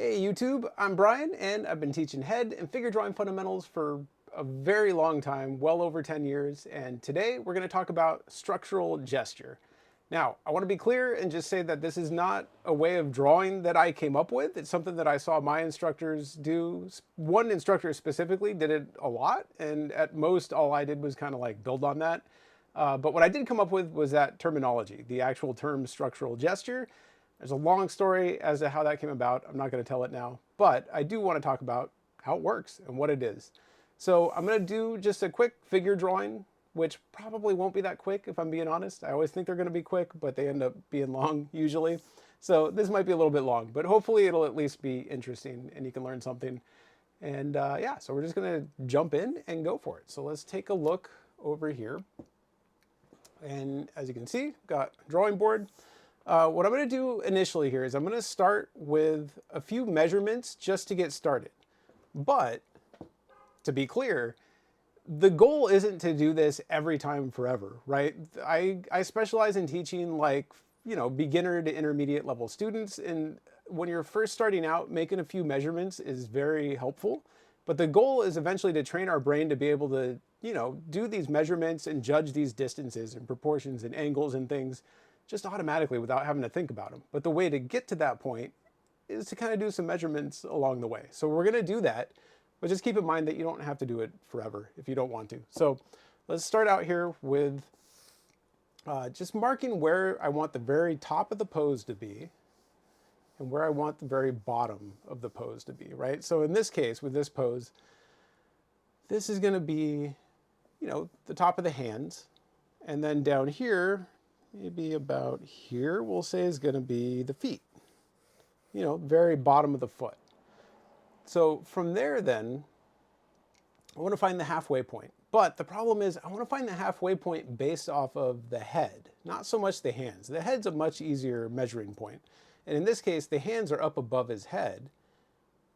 Hey YouTube, I'm Brian and I've been teaching head and figure drawing fundamentals for a very long time, well over 10 years, and today we're going to talk about structural gesture. Now, I want to be clear and just say that this is not a way of drawing that I came up with. It's something that I saw my instructors do. One instructor specifically did it a lot, and at most all I did was kind of like build on that. But what I did come up with was that terminology, the actual term structural gesture. There's a long story as to how that came about. I'm not going to tell it now, but I do want to talk about how it works and what it is. So I'm going to do just a quick figure drawing, which probably won't be that quick if I'm being honest. I always think they're going to be quick, but they end up being long usually. So this might be a little bit long, but hopefully it'll at least be interesting and you can learn something. And yeah, so we're just going to jump in and go for it. So let's take a look over here. And as you can see, got a drawing board. What I'm going to do initially here is I'm going to start with a few measurements just to get started. But to be clear, the goal isn't to do this every time forever, right? I specialize in teaching beginner to intermediate level students. And when you're first starting out, making a few measurements is very helpful. But the goal is eventually to train our brain to be able to, do these measurements and judge these distances and proportions and angles and things just automatically without having to think about them. But the way to get to that point is to kind of do some measurements along the way. So we're going to do that, but just keep in mind that you don't have to do it forever if you don't want to. So let's start out here with just marking where I want the very top of the pose to be and where I want the very bottom of the pose to be, right? So in this case, with this pose, this is going to be, the top of the hands. And then down here, maybe about here, we'll say is going to be the feet, very bottom of the foot. So from there then, I want to find the halfway point. But the problem is I want to find the halfway point based off of the head, not so much the hands. The head's a much easier measuring point. And in this case, the hands are up above his head.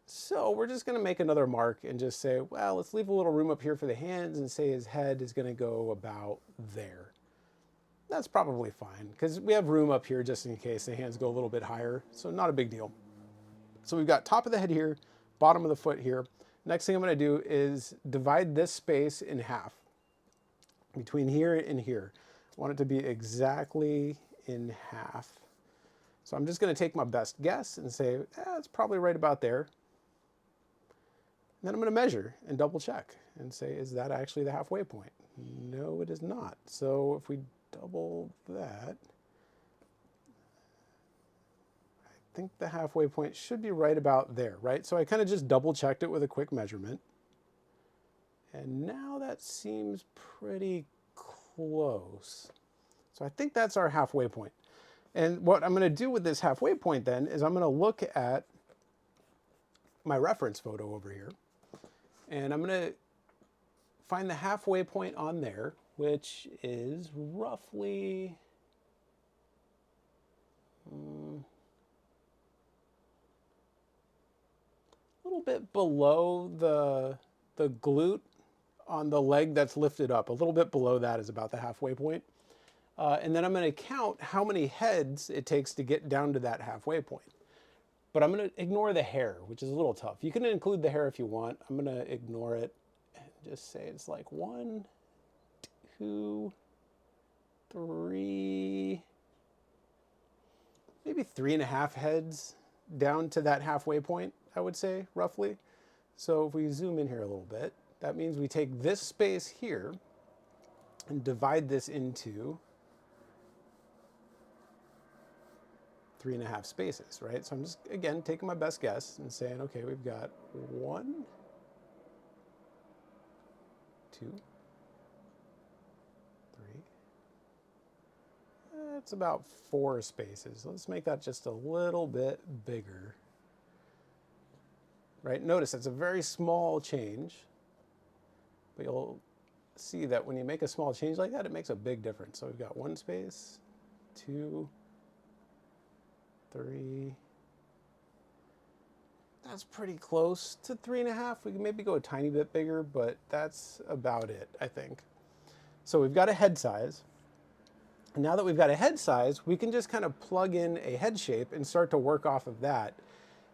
So we're just going to make another mark and just say, well, let's leave a little room up here for the hands and say his head is going to go about there. That's probably fine because we have room up here just in case the hands go a little bit higher. So not a big deal. So we've got top of the head here, bottom of the foot here. Next thing I'm going to do is divide this space in half between here and here. I want it to be exactly in half. So I'm just going to take my best guess and say, it's probably right about there. And then I'm going to measure and double check and say, is that actually the halfway point? No, it is not. So if we double that, I think the halfway point should be right about there, right? So I kind of just double checked it with a quick measurement. And now that seems pretty close. So I think that's our halfway point. And what I'm going to do with this halfway point then is I'm going to look at my reference photo over here. And I'm going to find the halfway point on there, which is roughly a little bit below the glute on the leg that's lifted up. A little bit below that is about the halfway point. And then I'm going to count how many heads it takes to get down to that halfway point. But I'm going to ignore the hair, which is a little tough. You can include the hair if you want. I'm going to ignore it and just say it's like 1, 2, 3, maybe 3.5 heads down to that halfway point, I would say, roughly. So if we zoom in here a little bit, that means we take this space here and divide this into 3.5 spaces, right? So I'm just, again, taking my best guess and saying, okay, we've got 1, 2, 3. That's about 4 spaces. Let's make that just a little bit bigger, right? Notice it's a very small change, but you'll see that when you make a small change like that, it makes a big difference. So we've got 1 space, 2, 3. That's pretty close to 3.5. We can maybe go a tiny bit bigger, but that's about it, I think. So we've got a head size. And now that we've got a head size, we can just kind of plug in a head shape and start to work off of that.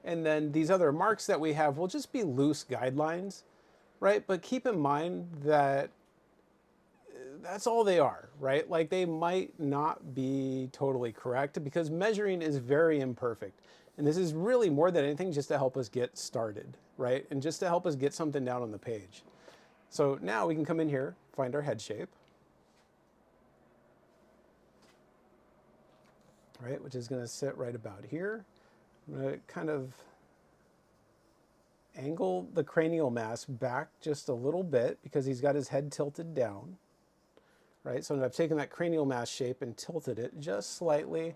And then these other marks that we have will just be loose guidelines, right? But keep in mind that that's all they are, right? Like they might not be totally correct because measuring is very imperfect. And this is really more than anything just to help us get started, right? And just to help us get something down on the page. So now we can come in here, find our head shape, right? Which is going to sit right about here. I'm going to kind of angle the cranial mass back just a little bit because he's got his head tilted down, right? So I've taken that cranial mass shape and tilted it just slightly.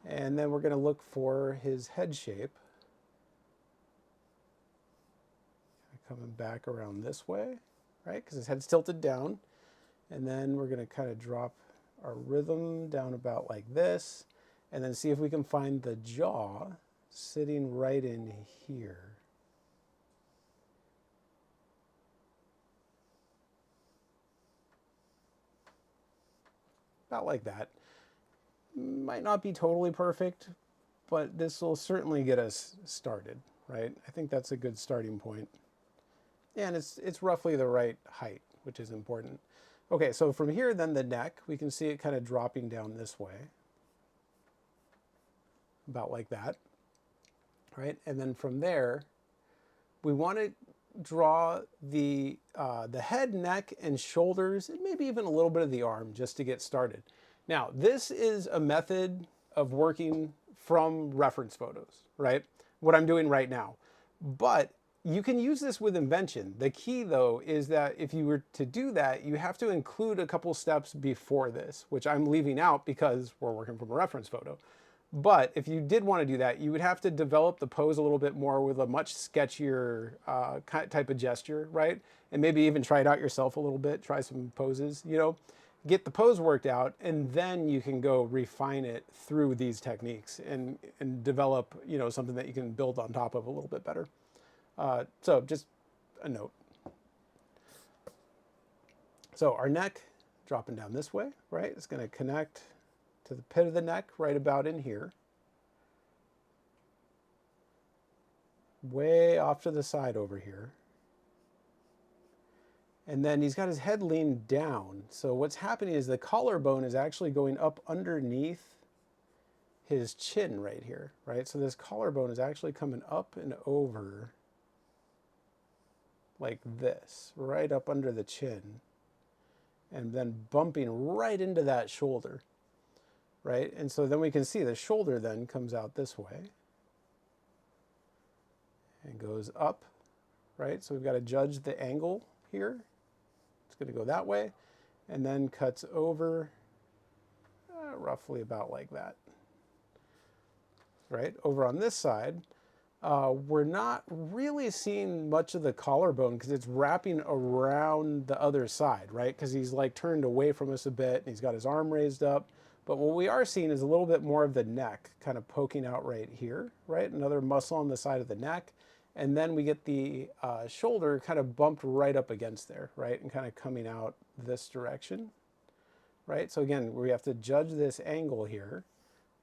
And then we're going to look for his head shape. Coming back around this way, right? Because his head's tilted down. And then we're going to kind of drop our rhythm down about like this. And then see if we can find the jaw sitting right in here. About like that. Might not be totally perfect, but this will certainly get us started, right? I think that's a good starting point. And it's roughly the right height, which is important. Okay, so from here then the neck, we can see it kind of dropping down this way. About like that, right? And then from there, we want to draw the head, neck, and shoulders, and maybe even a little bit of the arm just to get started. Now, this is a method of working from reference photos, right? What I'm doing right now. But you can use this with invention. The key, though, is that if you were to do that, you have to include a couple steps before this, which I'm leaving out because we're working from a reference photo. But if you did want to do that, you would have to develop the pose a little bit more with a much sketchier type of gesture, right? And maybe even try it out yourself a little bit, try some poses, you know, get the pose worked out, and then you can go refine it through these techniques and develop, you know, something that you can build on top of a little bit better. So just a note. So our neck dropping down this way, right? It's going to connect to the pit of the neck right about in here. Way off to the side over here. And then he's got his head leaned down. So what's happening is the collarbone is actually going up underneath his chin right here, right? So this collarbone is actually coming up and over like this, right up under the chin, and then bumping right into that shoulder, right? And so then we can see the shoulder then comes out this way and goes up, right? So we've got to judge the angle here. It's going to go that way, and then cuts over roughly about like that, right? Over on this side, we're not really seeing much of the collarbone because it's wrapping around the other side, right? Because he's like turned away from us a bit and he's got his arm raised up. But what we are seeing is a little bit more of the neck kind of poking out right here, right? Another muscle on the side of the neck. And then we get the shoulder kind of bumped right up against there, right? And kind of coming out this direction, right? So again, we have to judge this angle here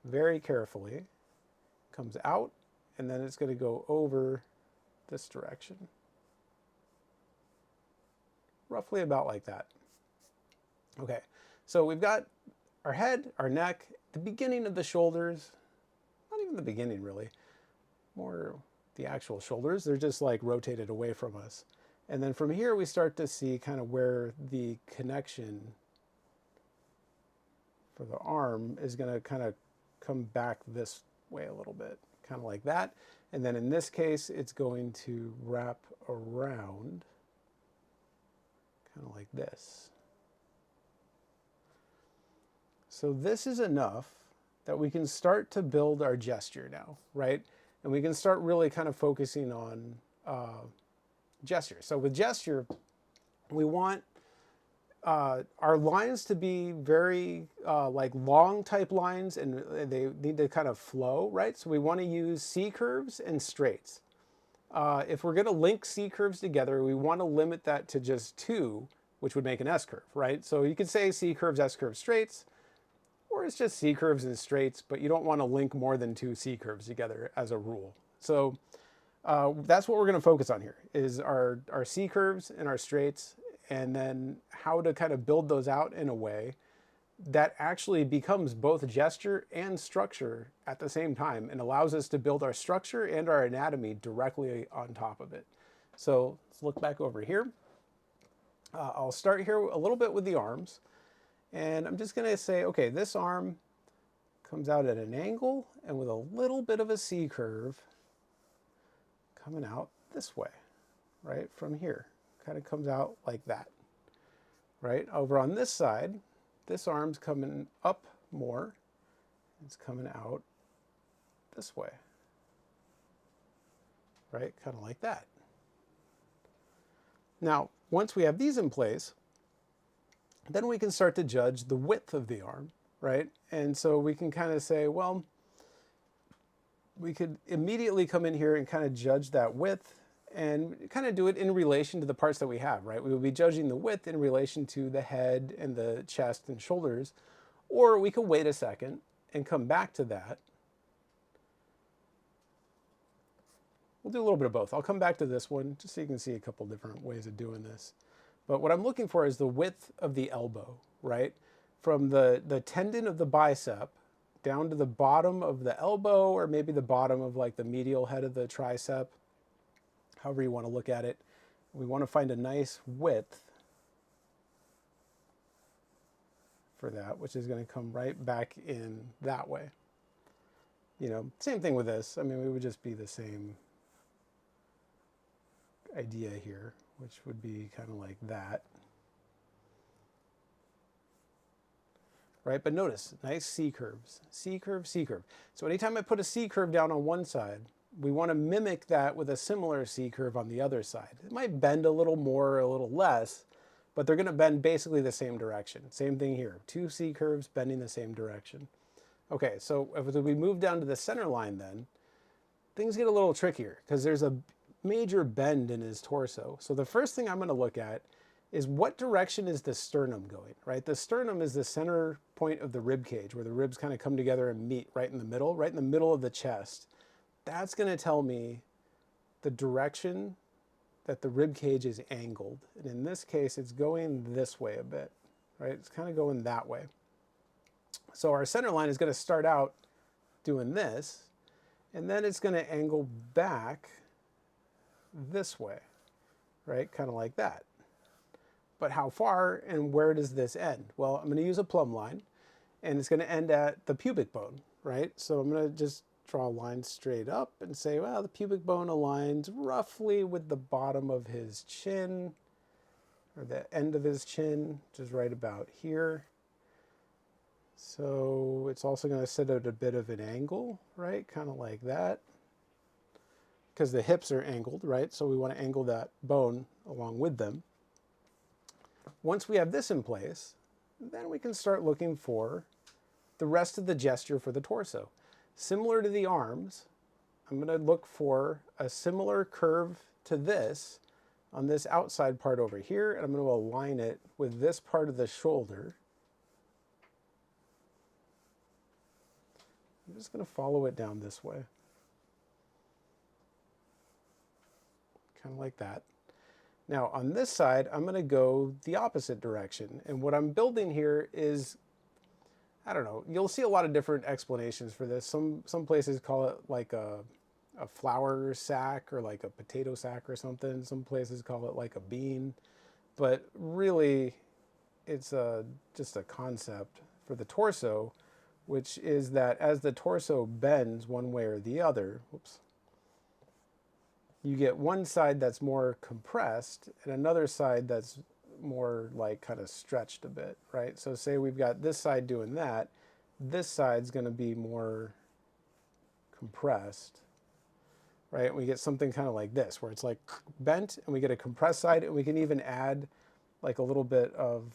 very carefully. Comes out. And then it's going to go over this direction. Roughly about like that. Okay, so we've got our head, our neck, the beginning of the shoulders. Not even the beginning, really. More the actual shoulders. They're just like rotated away from us. And then from here, we start to see kind of where the connection for the arm is going to kind of come back this way a little bit. Kind of like that. And then in this case, it's going to wrap around kind of like this. So this is enough that we can start to build our gesture now, right? And we can start really kind of focusing on gesture. So with gesture, we want our lines to be very like long type lines, and they need to kind of flow, right? So we want to use C curves and straights. If we're going to link C curves together, we want to limit that to just two, which would make an S curve, right? So you could say C curves, S curves, straights, or it's just C curves and straights, but you don't want to link more than two C curves together as a rule. So that's what we're going to focus on here is our C curves and our straights, and then how to kind of build those out in a way that actually becomes both gesture and structure at the same time and allows us to build our structure and our anatomy directly on top of it. So let's look back over here. I'll start here a little bit with the arms, and I'm just going to say, okay, this arm comes out at an angle and with a little bit of a C curve coming out this way, right, from here. Kind of comes out like that, right? Over on this side, this arm's coming up more. It's coming out this way, right? Kind of like that. Now, once we have these in place, then we can start to judge the width of the arm, right? And so we can kind of say, well, we could immediately come in here and kind of judge that width and kind of do it in relation to the parts that we have, right? We will be judging the width in relation to the head and the chest and shoulders, or we could wait a second and come back to that. We'll do a little bit of both. I'll come back to this one just so you can see a couple different ways of doing this. But what I'm looking for is the width of the elbow, right? From the tendon of the bicep down to the bottom of the elbow, or maybe the bottom of like the medial head of the tricep, however you want to look at it. We want to find a nice width for that, which is going to come right back in that way. You know, same thing with this. I mean, we would just be the same idea here, which would be kind of like that. Right, but notice, nice C curves. C curve, C curve. So anytime I put a C curve down on one side, we want to mimic that with a similar C curve on the other side. It might bend a little more or a little less, but they're going to bend basically the same direction. Same thing here, two C curves bending the same direction. Okay, so if we move down to the center line then, things get a little trickier because there's a major bend in his torso. So the first thing I'm going to look at is what direction is the sternum going, right? The sternum is the center point of the rib cage where the ribs kind of come together and meet right in the middle of the chest. That's going to tell me the direction that the rib cage is angled. And in this case, it's going this way a bit, right? It's kind of going that way. So our center line is going to start out doing this, and then it's going to angle back this way, right? Kind of like that. But how far and where does this end? Well, I'm going to use a plumb line, and it's going to end at the pubic bone, right? So I'm going to just draw a line straight up and say, well, the pubic bone aligns roughly with the bottom of his chin, or the end of his chin, which is right about here. So it's also going to sit at a bit of an angle, right? Kind of like that. Because the hips are angled, right? So we want to angle that bone along with them. Once we have this in place, then we can start looking for the rest of the gesture for the torso. Similar to the arms, I'm going to look for a similar curve to this on this outside part over here, and I'm going to align it with this part of the shoulder. I'm just going to follow it down this way. Kind of like that. Now on this side, I'm going to go the opposite direction. And what I'm building here is, I don't know, you'll see a lot of different explanations for this. Some places call it like a flour sack or like a potato sack or something. Some places call it like a bean. But really, it's just a concept for the torso, which is that as the torso bends one way or the other, whoops, you get one side that's more compressed and another side that's more like kind of stretched a bit, right? So say we've got this side doing that, this side's going to be more compressed, right? We get something kind of like this, where it's like bent, and we get a compressed side, and we can even add like a little bit of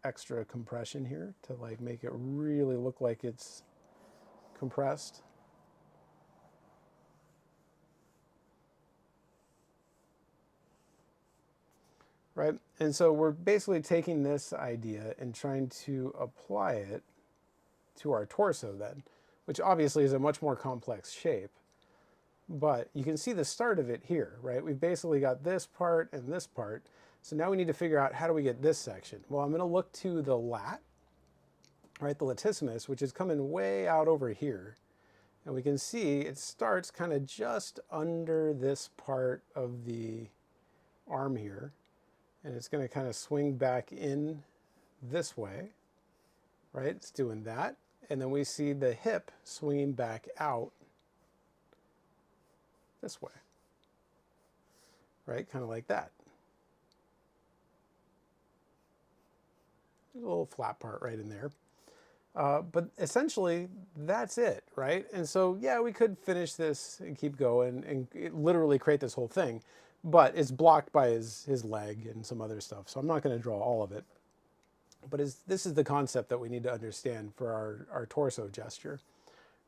extra compression here to like make it really look like it's compressed. Right? And so we're basically taking this idea and trying to apply it to our torso then. which obviously is a much more complex shape. But you can see the start of it here, right? We've basically got this part and this part. So now we need to figure out how do we get this section? Well, I'm going to look to the lat, right, the latissimus, which is coming way out over here. And we can see it starts kind of just under this part of the arm here. And it's going to kind of swing back in this way, right? It's doing that. And then we see the hip swinging back out this way, right? Kind of like that. There's a little flat part right in there. But essentially, that's it, right? And so, yeah, we could finish this and keep going and literally create this whole thing, but it's blocked by his leg and some other stuff. So I'm not going to draw all of it. But this is the concept that we need to understand for our torso gesture,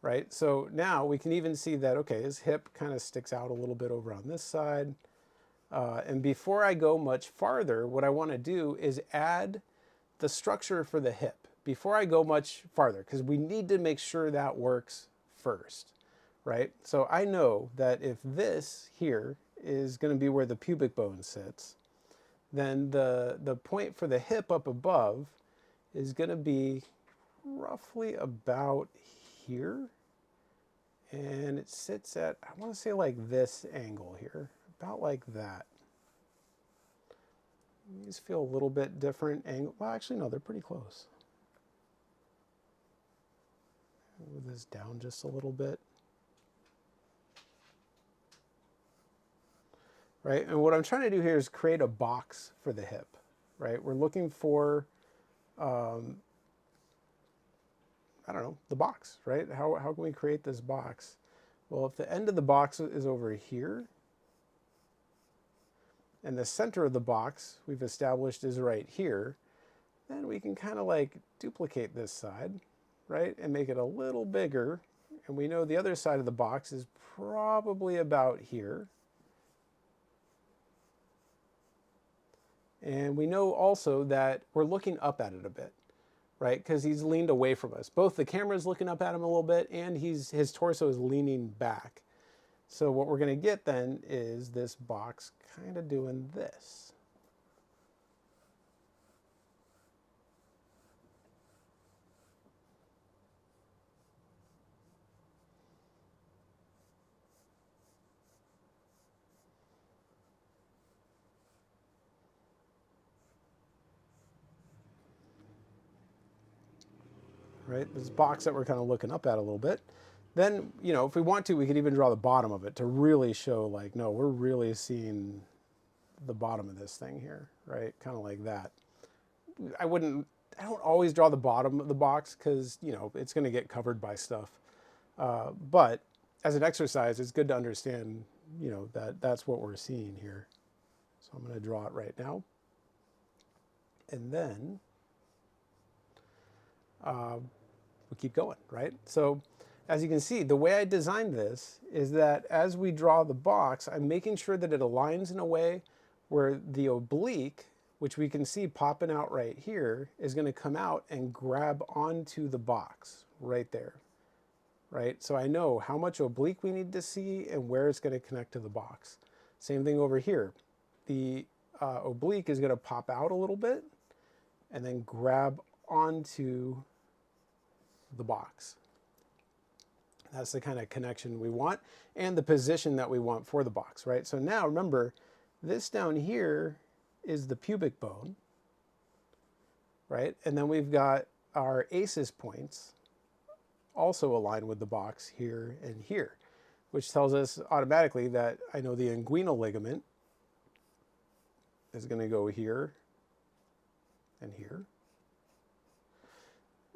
right? So now we can even see that, okay, his hip kind of sticks out a little bit over on this side. And before I go much farther, what I want to do is add the structure for the hip before I go much farther, because we need to make sure that works first, right? So I know that if this here is going to be where the pubic bone sits, then the point for the hip up above is going to be roughly about here. And it sits at, I want to say like this angle here, about like that. These feel a little bit different angle. Well, actually, no, they're pretty close. Move this down just a little bit. Right, and what I'm trying to do here is create a box for the hip, right? We're looking for, I don't know, the box, right? How can we create this box? Well, if the end of the box is over here, and the center of the box we've established is right here, then we can kind of like duplicate this side, right? And make it a little bigger. And we know the other side of the box is probably about here. And we know also that we're looking up at it a bit, right? Because he's leaned away from us. Both the camera's looking up at him a little bit and his torso is leaning back. So what we're going to get then is this box kind of doing this. Right, this box that we're kind of looking up at a little bit. Then, you know, if we want to, we could even draw the bottom of it to really show like, no, we're really seeing the bottom of this thing here, right? Kind of like that. I don't always draw the bottom of the box because, you know, it's going to get covered by stuff. But as an exercise, it's good to understand, you know, that's what we're seeing here. So I'm going to draw it right now. And then we keep going, right? So as you can see, the way I designed this is that as we draw the box, I'm making sure that it aligns in a way where the oblique, which we can see popping out right here, is going to come out and grab onto the box right there, right? So I know how much oblique we need to see and where it's going to connect to the box. Same thing over here. The oblique is going to pop out a little bit and then grab onto the box. That's the kind of connection we want and the position that we want for the box, right? So now remember, this down here is the pubic bone, right? And then we've got our ACES points also aligned with the box here and here, which tells us automatically that I know the inguinal ligament is going to go here and here.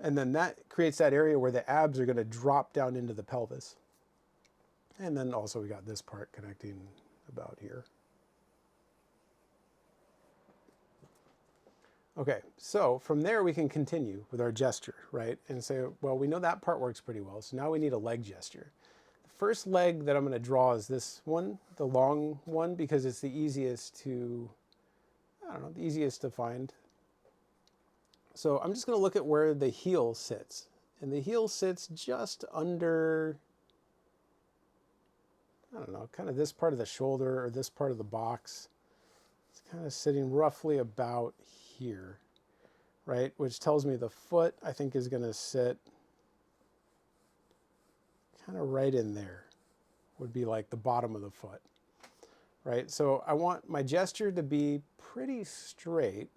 And then that creates that area where the abs are going to drop down into the pelvis. And then also we got this part connecting about here. Okay, so from there we can continue with our gesture, right? And say, well, we know that part works pretty well, so now we need a leg gesture. The first leg that I'm going to draw is this one, the long one, because it's the easiest to, I don't know, the easiest to find. So I'm just going to look at where the heel sits And the heel sits just under, I don't know, kind of this part of the shoulder or this part of the box. It's kind of sitting roughly about here, right? Which tells me the foot, I think, is going to sit kind of right in there. Would be like the bottom of the foot, right? So I want my gesture to be pretty straight.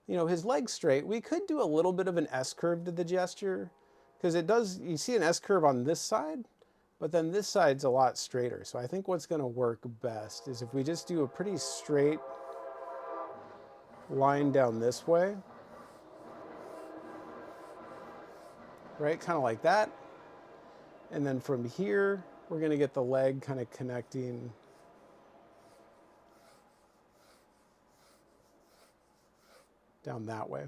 You know, his leg's straight. We could do a little bit of an S curve to the gesture because it does, you see an S curve on this side, but then this side's a lot straighter. So I think what's going to work best is if we just do a pretty straight line down this way, right? Kind of like that. And then from here, we're going to get the leg kind of connecting down that way.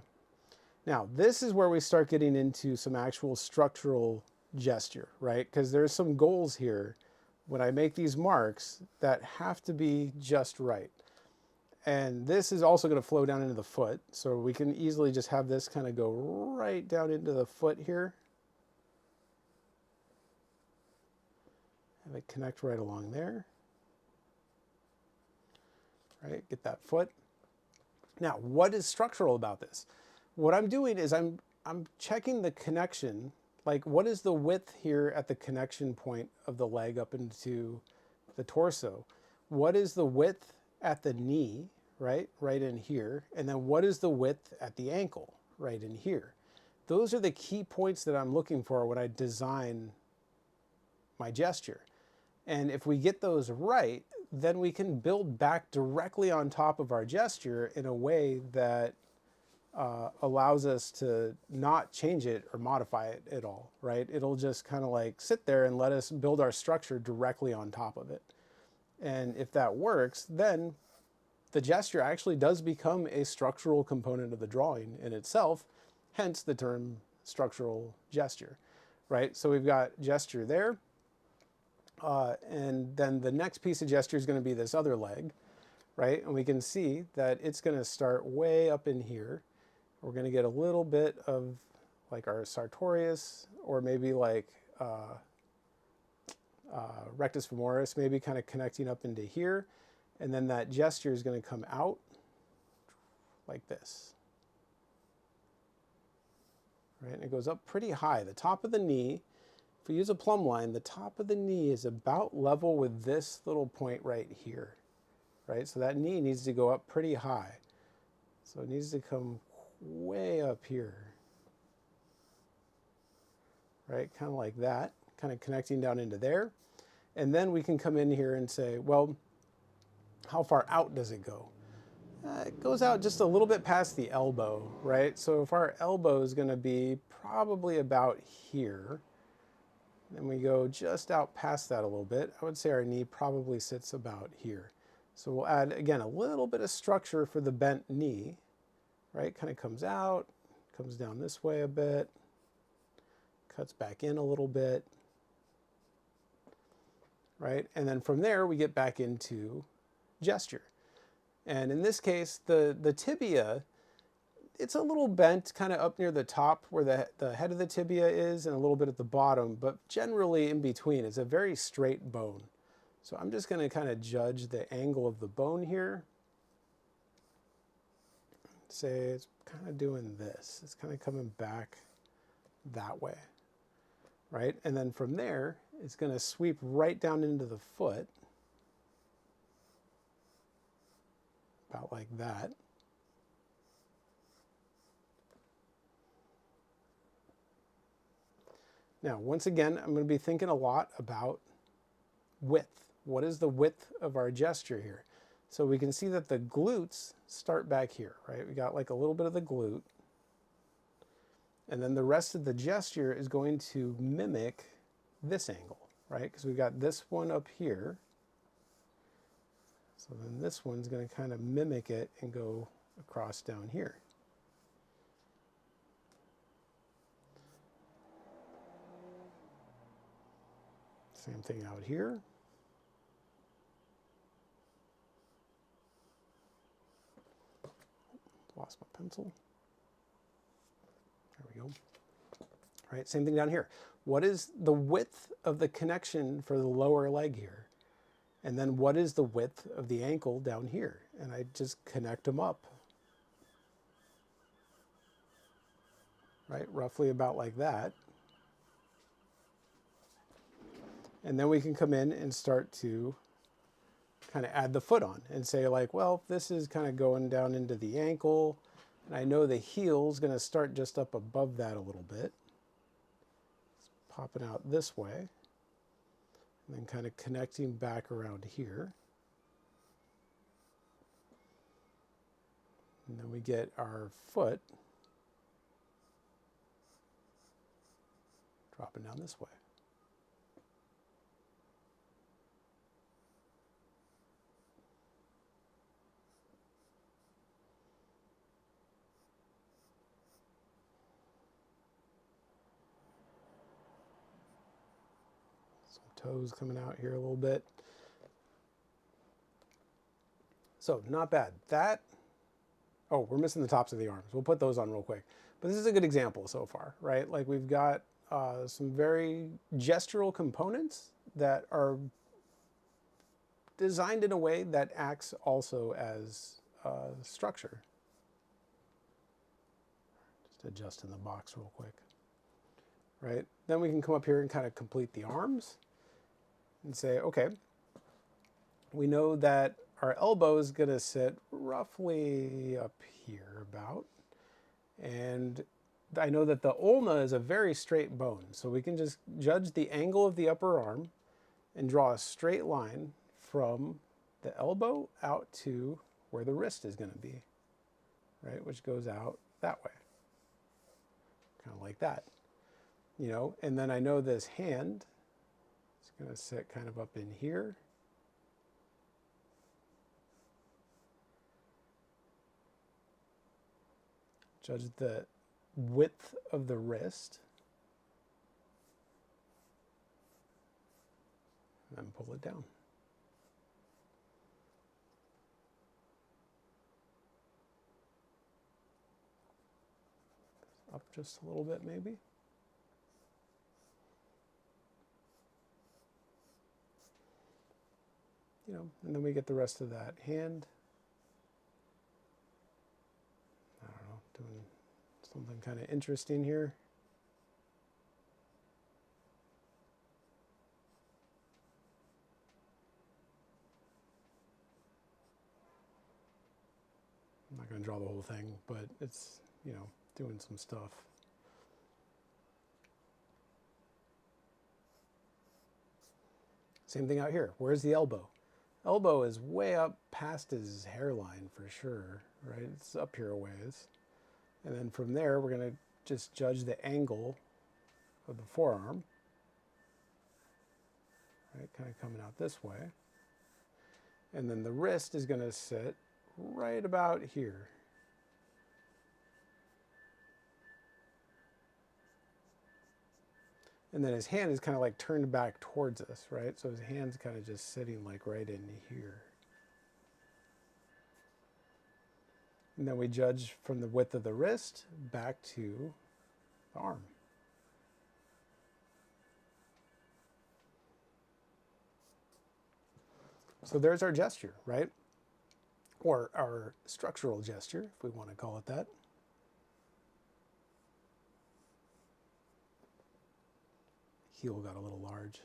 Now, this is where we start getting into some actual structural gesture, right? Because there's some goals here when I make these marks that have to be just right. And this is also going to flow down into the foot. So we can easily just have this kind of go right down into the foot here. Have it connect right along there. Right, get that foot. Now, what is structural about this? What I'm doing is I'm checking the connection, like what is the width here at the connection point of the leg up into the torso? What is the width at the knee, right in here? And then what is the width at the ankle, right in here? Those are the key points that I'm looking for when I design my gesture. And if we get those right, then we can build back directly on top of our gesture in a way that allows us to not change it or modify it at all, right? It'll just kind of like sit there and let us build our structure directly on top of it. And if that works, then the gesture actually does become a structural component of the drawing in itself, hence the term structural gesture, right? So we've got gesture there. And then the next piece of gesture is going to be this other leg, right? And we can see that it's going to start way up in here. We're going to get a little bit of like our sartorius, or maybe like rectus femoris, maybe kind of connecting up into here. And then that gesture is going to come out like this, right? And it goes up pretty high. The top of the knee, if we use a plumb line, the top of the knee is about level with this little point right here, right? So that knee needs to go up pretty high. So it needs to come way up here, right? Kind of like that, kind of connecting down into there. And then we can come in here and say, well, how far out does it go? It goes out just a little bit past the elbow, right? So if our elbow is going to be probably about here, then we go just out past that a little bit. I would say our knee probably sits about here. So we'll add, again, a little bit of structure for the bent knee, right? Kind of comes out, comes down this way a bit, cuts back in a little bit, right? And then from there, we get back into gesture. And in this case, the tibia, it's a little bent kind of up near the top where the head of the tibia is, and a little bit at the bottom, but generally in between. It's a very straight bone. So I'm just going to kind of judge the angle of the bone here. Say it's kind of doing this. It's kind of coming back that way, right? And then from there, it's going to sweep right down into the foot, about like that. Now, once again, I'm going to be thinking a lot about width. What is the width of our gesture here? So we can see that the glutes start back here, right? We got like a little bit of the glute. And then the rest of the gesture is going to mimic this angle, right? Because we've got this one up here. So then this one's going to kind of mimic it and go across down here. Same thing out here. Lost my pencil. There we go. right? Same thing down here. What is the width of the connection for the lower leg here? And then what is the width of the ankle down here? And I just connect them up, right? Roughly about like that. And then we can come in and start to kind of add the foot on and say like, well, this is kind of going down into the ankle. And I know the heel's going to start just up above that a little bit. It's popping out this way. And then kind of connecting back around here. And then we get our foot dropping down this way. Some toes coming out here a little bit. So not bad. That, oh, we're missing the tops of the arms. We'll put those on real quick. But this is a good example so far, right? Like we've got some very gestural components that are designed in a way that acts also as structure. Just adjusting the box real quick, right? Then we can come up here and kind of complete the arms and say, okay, we know that our elbow is going to sit roughly up here about, and I know that the ulna is a very straight bone, so we can just judge the angle of the upper arm and draw a straight line from the elbow out to where the wrist is going to be, right, which goes out that way, kind of like that, you know. And then I know this hand is going to sit kind of up in here. Judge the width of the wrist, and then pull it down. Up just a little bit maybe. You know, and then we get the rest of that hand. I don't know, doing something kind of interesting here. I'm not going to draw the whole thing, but it's, you know, doing some stuff. Same thing out here. Where's the elbow? Elbow is way up past his hairline for sure, right? It's up here a ways. And then from there, we're going to just judge the angle of the forearm, right? Kind of coming out this way. And then the wrist is going to sit right about here. And then his hand is kind of like turned back towards us, right? So his hand's kind of just sitting like right in here. And then we judge from the width of the wrist back to the arm. So there's our gesture, right? Or our structural gesture, if we want to call it that. Heel got a little large.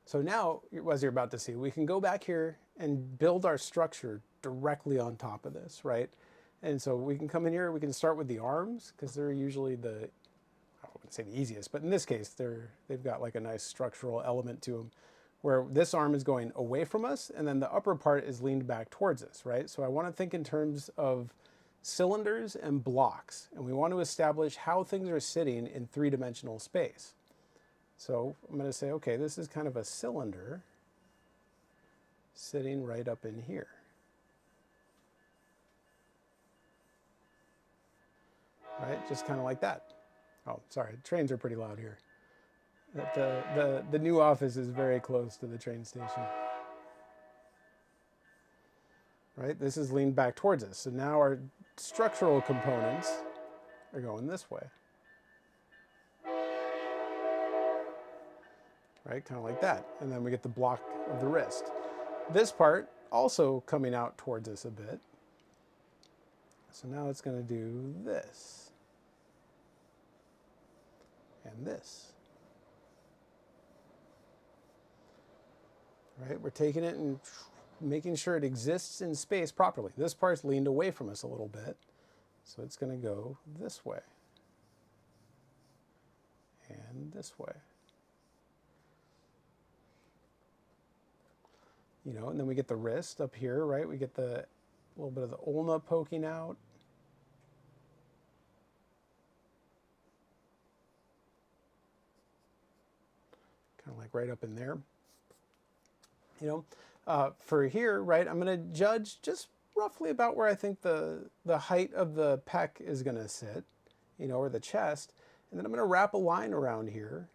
So now, as you're about to see, we can go back here and build our structure directly on top of this, right? And so we can come in here, we can start with the arms, because they're usually the, I wouldn't say the easiest, but in this case, they've got like a nice structural element to them, where this arm is going away from us, and then the upper part is leaned back towards us, right? So I want to think in terms of cylinders and blocks, and we want to establish how things are sitting in three-dimensional space. So I'm going to say, okay, this is kind of a cylinder sitting right up in here. Right, just kind of like that. Oh, sorry, trains are pretty loud here. The new office is very close to the train station. Right, this is leaned back towards us. So now our structural components are going this way. Right, kind of like that. And then we get the block of the wrist. This part also coming out towards us a bit. So now it's going to do this. And this. Right, we're taking it and making sure it exists in space properly. This part's leaned away from us a little bit. So it's going to go this way. And this way. You know, and then we get the wrist up here, right? We get the little bit of the ulna poking out. Kind of like right up in there. You know, for here, right, I'm going to judge just roughly about where I think the height of the pec is going to sit, you know, or the chest. And then I'm going to wrap a line around here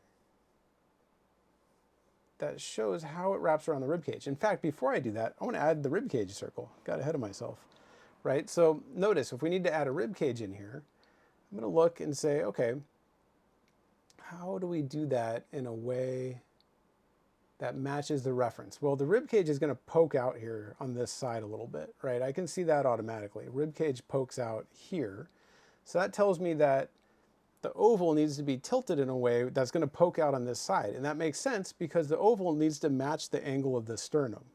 that shows how it wraps around the rib cage. In fact, before I do that, I want to add the rib cage circle. Got ahead of myself, right? So notice if we need to add a rib cage in here, I'm going to look and say, okay, how do we do that in a way that matches the reference? Well, the rib cage is going to poke out here on this side a little bit, right? I can see that automatically. Rib cage pokes out here. So that tells me that the oval needs to be tilted in a way that's going to poke out on this side. And that makes sense because the oval needs to match the angle of the sternum.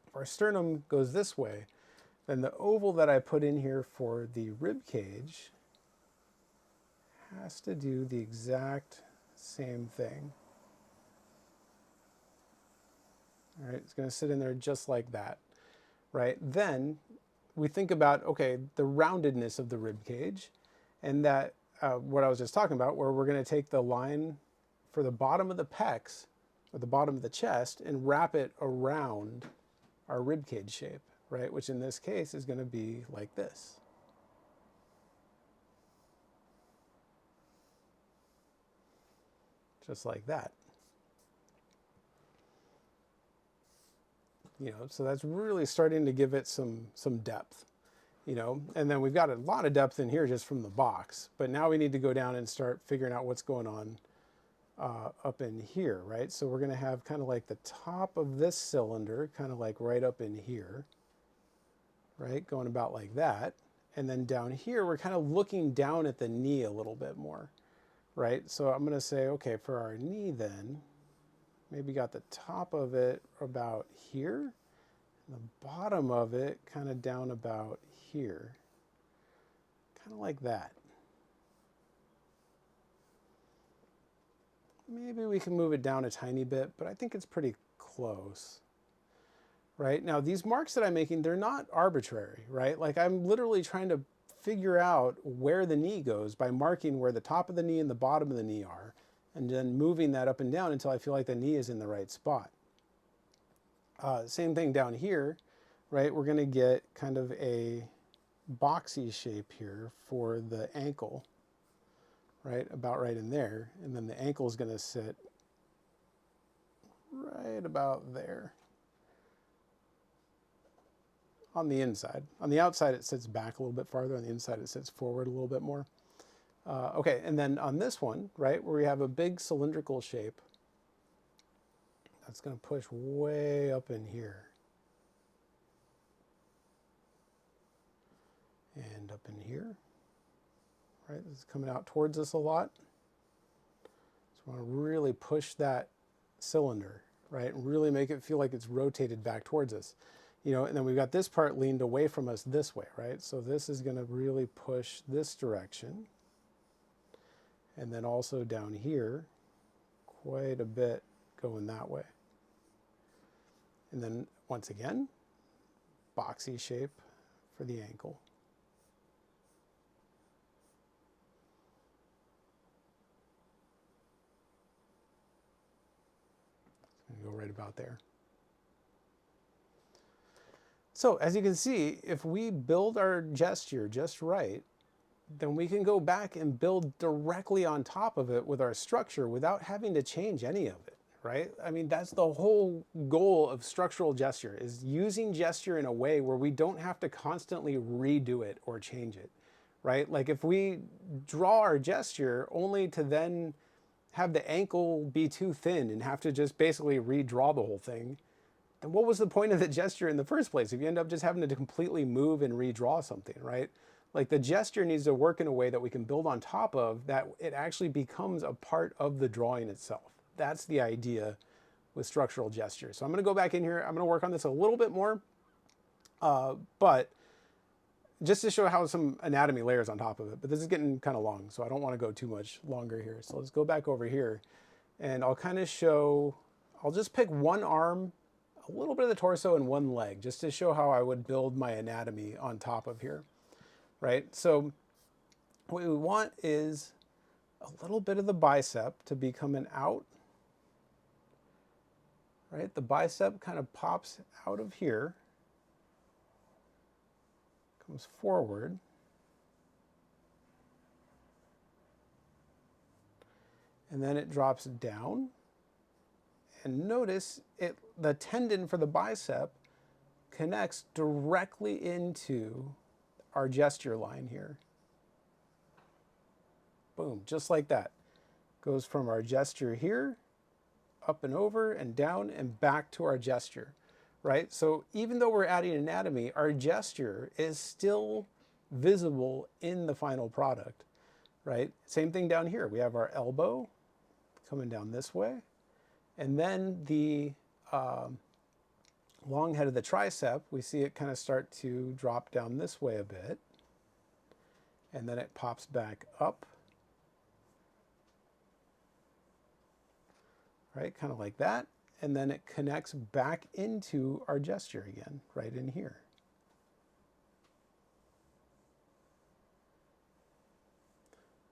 If our sternum goes this way, then the oval that I put in here for the rib cage has to do the exact same thing. All right, it's going to sit in there just like that, right? Then we think about, okay, the roundedness of the rib cage. And that, what I was just talking about, where we're going to take the line for the bottom of the pecs, or the bottom of the chest, and wrap it around our rib cage shape, right? Which in this case is going to be like this. Just like that. You know, so that's really starting to give it some depth. You know, and then we've got a lot of depth in here just from the box, but now we need to go down and start figuring out what's going on up in here, right? So we're going to have kind of like the top of this cylinder, kind of like right up in here, right? Going about like that. And then down here, we're kind of looking down at the knee a little bit more, right? So I'm going to say, okay, for our knee then, maybe got the top of it about here, and the bottom of it kind of down about here, kind of like that. Maybe we can move it down a tiny bit, but I think it's pretty close. Right? Now, these marks that I'm making, they're not arbitrary, right? Like I'm literally trying to figure out where the knee goes by marking where the top of the knee and the bottom of the knee are, and then moving that up and down until I feel like the knee is in the right spot. Same thing down here, right? We're going to get kind of a boxy shape here for the ankle, right? About right in there. And then the ankle is going to sit right about there. On the inside. On the outside, it sits back a little bit farther. On the inside, it sits forward a little bit more. Okay, and then on this one, right, where we have a big cylindrical shape, that's going to push way up in here. And up in here, right, it's coming out towards us a lot. So we want to really push that cylinder, right, and really make it feel like it's rotated back towards us. You know, and then we've got this part leaned away from us this way, right? So this is going to really push this direction. And then also down here, quite a bit going that way. And then once again, boxy shape for the ankle. It's going to go right about there. So as you can see, if we build our gesture just right, then we can go back and build directly on top of it with our structure without having to change any of it, right? I mean, that's the whole goal of structural gesture, is using gesture in a way where we don't have to constantly redo it or change it, right? Like if we draw our gesture only to then have the ankle be too thin and have to just basically redraw the whole thing, then what was the point of the gesture in the first place if you end up just having to completely move and redraw something, right? Like the gesture needs to work in a way that we can build on top of, that it actually becomes a part of the drawing itself. That's the idea with structural gesture. So I'm going to go back in here. I'm going to work on this a little bit more, but just to show how some anatomy layers on top of it. But this is getting kind of long, so I don't want to go too much longer here. So let's go back over here, and I'll kind of show, I'll just pick one arm, a little bit of the torso, and one leg, just to show how I would build my anatomy on top of here, right? So what we want is a little bit of the bicep to be coming out, right? The bicep kind of pops out of here, comes forward, and then it drops down. And notice the tendon for the bicep connects directly into our gesture line here. Boom, just like that. Goes from our gesture here, up and over and down and back to our gesture, right? So even though we're adding anatomy, our gesture is still visible in the final product, right? Same thing down here. We have our elbow coming down this way, and then the long head of the tricep, we see it kind of start to drop down this way a bit, and then it pops back up, right? Kind of like that. And then it connects back into our gesture again, right in here.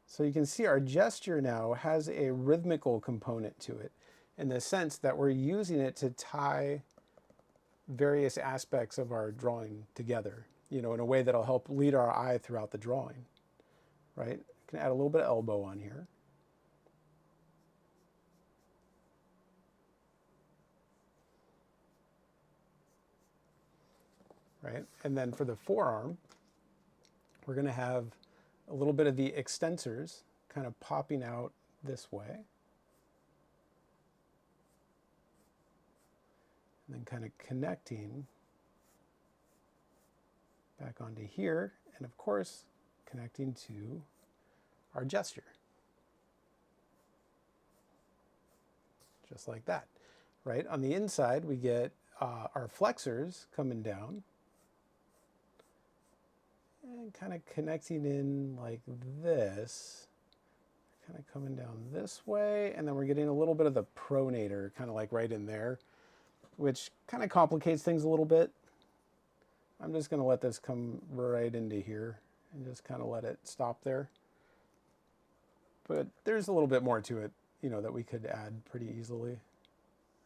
So you can see our gesture now has a rhythmical component to it, in the sense that we're using it to tie various aspects of our drawing together, in a way that'll help lead our eye throughout the drawing, right? I can add a little bit of elbow on here. Right? And then for the forearm, we're going to have a little bit of the extensors kind of popping out this way. And then kind of connecting back onto here. And of course, connecting to our gesture. Just like that, right? On the inside, we get our flexors coming down and kind of connecting in like this, kind of coming down this way, and then we're getting a little bit of the pronator kind of like right in there, which kind of complicates things a little bit. I'm just going to let this come right into here and just kind of let it stop there. But there's a little bit more to it, that we could add pretty easily,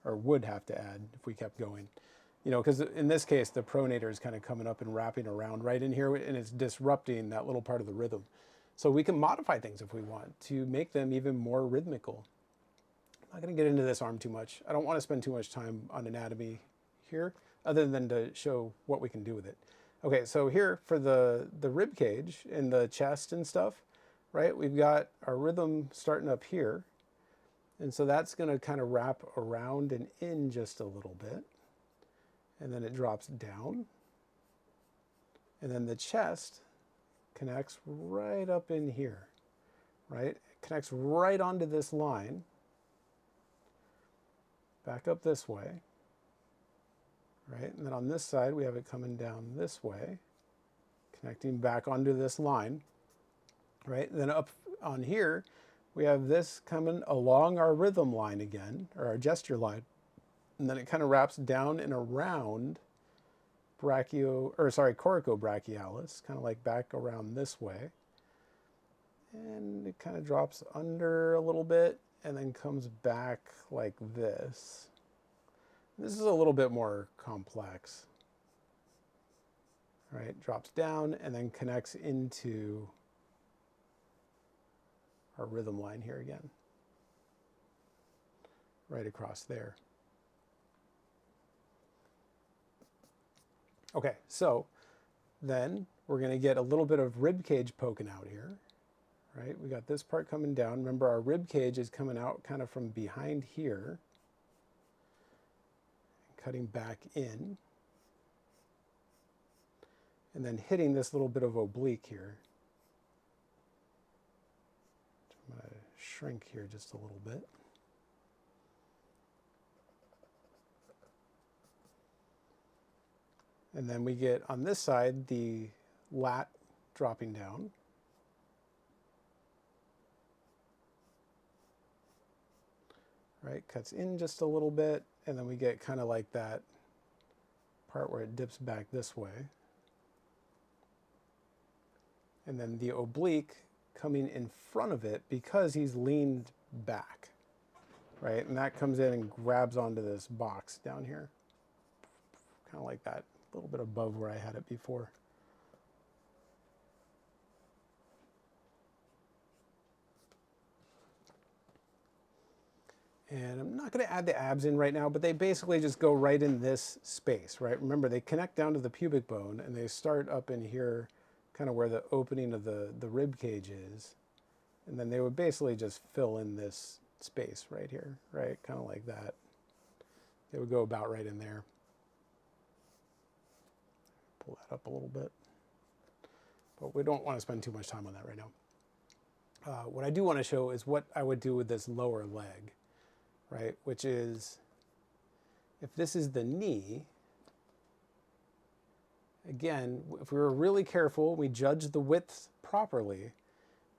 or would have to add if we kept going. Because in this case, the pronator is kind of coming up and wrapping around right in here, and it's disrupting that little part of the rhythm. So we can modify things if we want to make them even more rhythmical. I'm not going to get into this arm too much. I don't want to spend too much time on anatomy here, other than to show what we can do with it. Okay, so here for the rib cage and the chest and stuff, right? We've got our rhythm starting up here. And so that's going to kind of wrap around and in just a little bit. And then it drops down. And then the chest connects right up in here, right? It connects right onto this line. Back up this way, right? And then on this side, we have it coming down this way, connecting back onto this line, right? And then up on here, we have this coming along our rhythm line again, or our gesture line. And then it kind of wraps down and around coracobrachialis, kind of like back around this way. And it kind of drops under a little bit and then comes back like this. This is a little bit more complex. Right? Drops down and then connects into our rhythm line here again. right across there. Okay, so then we're going to get a little bit of rib cage poking out here, right? We got this part coming down. Remember, our rib cage is coming out kind of from behind here, cutting back in, and then hitting this little bit of oblique here. I'm going to shrink here just a little bit. And then we get on this side the lat dropping down. Right, cuts in just a little bit, and then we get kind of like that part where it dips back this way. And then the oblique coming in front of it because he's leaned back, right? And that comes in and grabs onto this box down here, kind of like that, a little bit above where I had it before. And I'm not going to add the abs in right now, but they basically just go right in this space, right? Remember, they connect down to the pubic bone, and they start up in here, kind of where the opening of the rib cage is. And then they would basically just fill in this space right here, right? Kind of like that. They would go about right in there. Pull that up a little bit. But we don't want to spend too much time on that right now. What I do want to show is what I would do with this lower leg, right? Which is, if this is the knee, again, if we were really careful, we judge the width properly,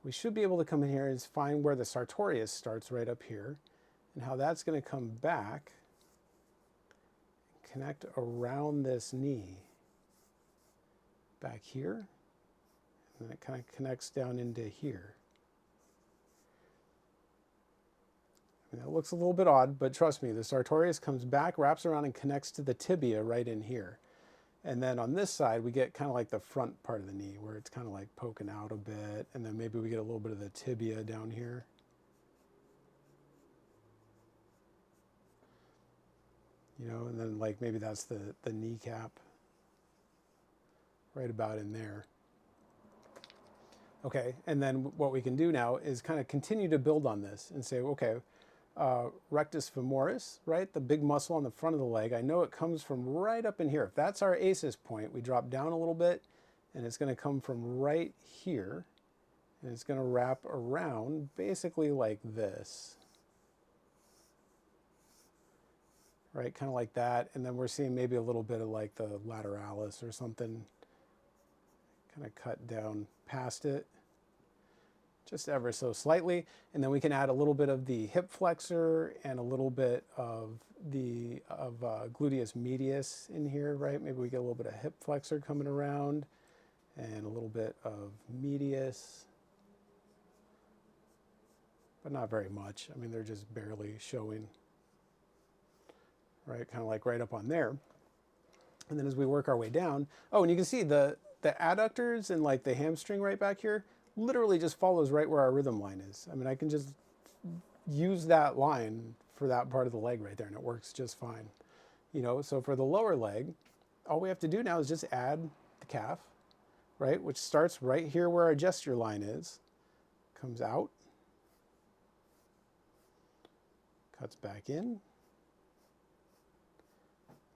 we should be able to come in here and find where the sartorius starts right up here, and how that's going to come back, connect around this knee, back here, and then it kind of connects down into here. I mean, that looks a little bit odd, but trust me, the sartorius comes back, wraps around, and connects to the tibia right in here. And then on this side, we get kind of like the front part of the knee, where it's kind of like poking out a bit, and then maybe we get a little bit of the tibia down here. You know, and then like maybe that's the kneecap right about in there. Okay, and then what we can do now is kind of continue to build on this and say, okay, rectus femoris, right? The big muscle on the front of the leg. I know it comes from right up in here. If that's our ACES point, we drop down a little bit, and it's going to come from right here, and it's going to wrap around basically like this. Right, kind of like that, and then we're seeing maybe a little bit of like the lateralis or something, kind of cut down past it, just ever so slightly, and then we can add a little bit of the hip flexor and a little bit of the gluteus medius in here, right? Maybe we get a little bit of hip flexor coming around, and a little bit of medius, but not very much. I mean, they're just barely showing. Right, kind of like right up on there. And then as we work our way down, oh, and you can see the adductors and like the hamstring right back here literally just follows right where our rhythm line is. I mean, I can just use that line for that part of the leg right there, and it works just fine. You know, so for the lower leg, all we have to do now is just add the calf, right, which starts right here where our gesture line is, comes out, cuts back in,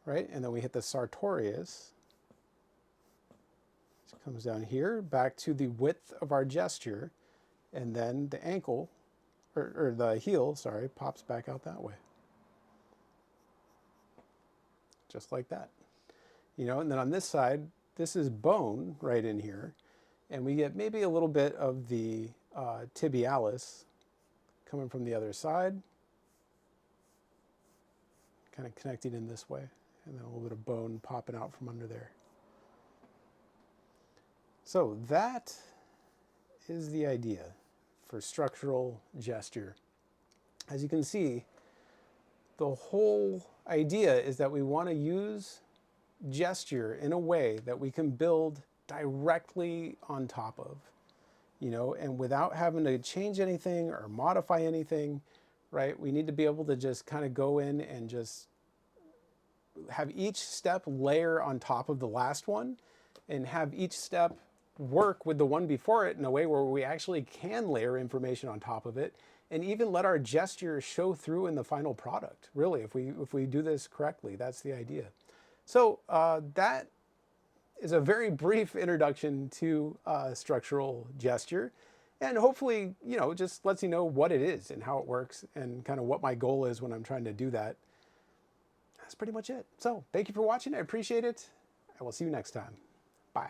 right? And then we hit the sartorius. It comes down here, back to the width of our gesture, and then the ankle, or the heel, sorry, pops back out that way. Just like that. You know, and then on this side, this is bone right in here, and we get maybe a little bit of the tibialis coming from the other side, kind of connecting in this way. And then a little bit of bone popping out from under there. So that is the idea for structural gesture. As you can see, the whole idea is that we want to use gesture in a way that we can build directly on top of, you know, and without having to change anything or modify anything, right? We need to be able to just kind of go in and just have each step layer on top of the last one and have each step work with the one before it in a way where we actually can layer information on top of it and even let our gesture show through in the final product. Really, if we do this correctly, that's the idea. So that is a very brief introduction to structural gesture, and hopefully, just lets you know what it is and how it works and kind of what my goal is when I'm trying to do that. That's pretty much it. So thank you for watching. I appreciate it. I will see you next time. Bye.